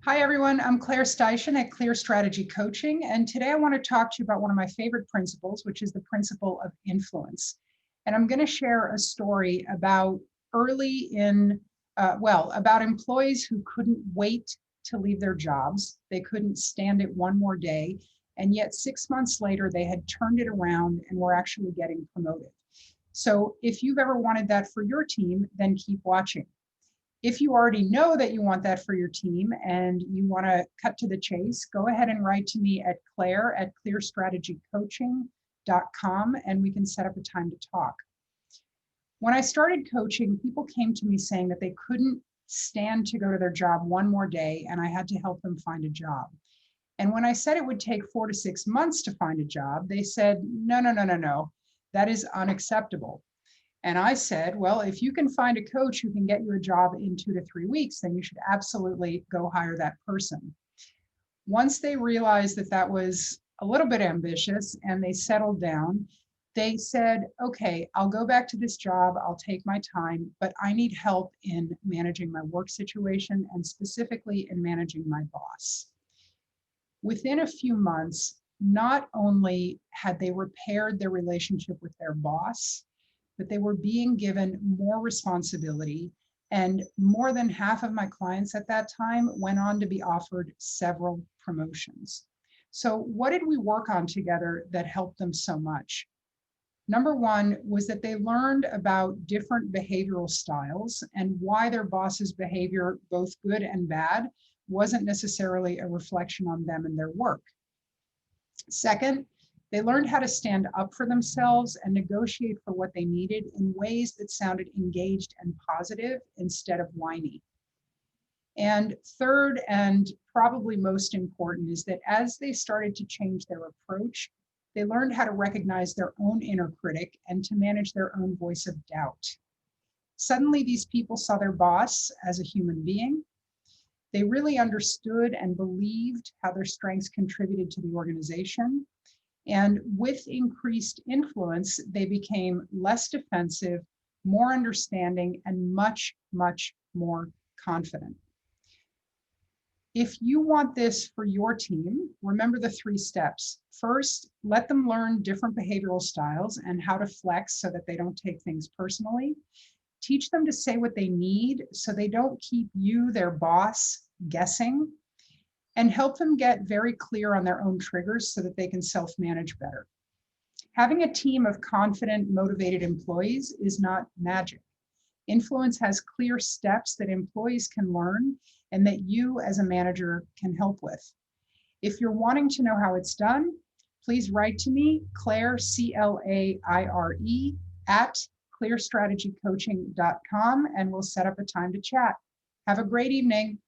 Hi, everyone. I'm Claire Steichen at Clear Strategy Coaching, and today I want to talk to you about one of my favorite principles, which is the principle of influence. And I'm going to share a story about about employees who couldn't wait to leave their jobs. They couldn't stand it one more day. And yet 6 months later, they had turned it around and were actually getting promoted. So if you've ever wanted that for your team, then keep watching. If you already know that you want that for your team and you want to cut to the chase, go ahead and write to me at claire@clearstrategycoaching.com and we can set up a time to talk. When I started coaching, people came to me saying that they couldn't stand to go to their job one more day and I had to help them find a job. And when I said it would take 4 to 6 months to find a job, they said, no, no, no, no, no, that is unacceptable. And I said, well, if you can find a coach who can get you a job in 2 to 3 weeks, then you should absolutely go hire that person. Once they realized that that was a little bit ambitious and they settled down, they said, okay, I'll go back to this job, I'll take my time, but I need help in managing my work situation and specifically in managing my boss. Within a few months, not only had they repaired their relationship with their boss, but they were being given more responsibility. And more than half of my clients at that time went on to be offered several promotions. So what did we work on together that helped them so much? Number one was that they learned about different behavioral styles and why their boss's behavior, both good and bad, wasn't necessarily a reflection on them and their work. Second, they learned how to stand up for themselves and negotiate for what they needed in ways that sounded engaged and positive instead of whiny. And third, and probably most important, is that as they started to change their approach, they learned how to recognize their own inner critic and to manage their own voice of doubt. Suddenly, these people saw their boss as a human being. They really understood and believed how their strengths contributed to the organization. And with increased influence, they became less defensive, more understanding, and much, much more confident. If you want this for your team, remember the 3 steps. First, let them learn different behavioral styles and how to flex so that they don't take things personally. Teach them to say what they need so they don't keep you, their boss, guessing. And help them get very clear on their own triggers so that they can self-manage better. Having a team of confident, motivated employees is not magic. Influence has clear steps that employees can learn and that you as a manager can help with. If you're wanting to know how it's done, please write to me, Claire, C-L-A-I-R-E, at clearstrategycoaching.com, and we'll set up a time to chat. Have a great evening.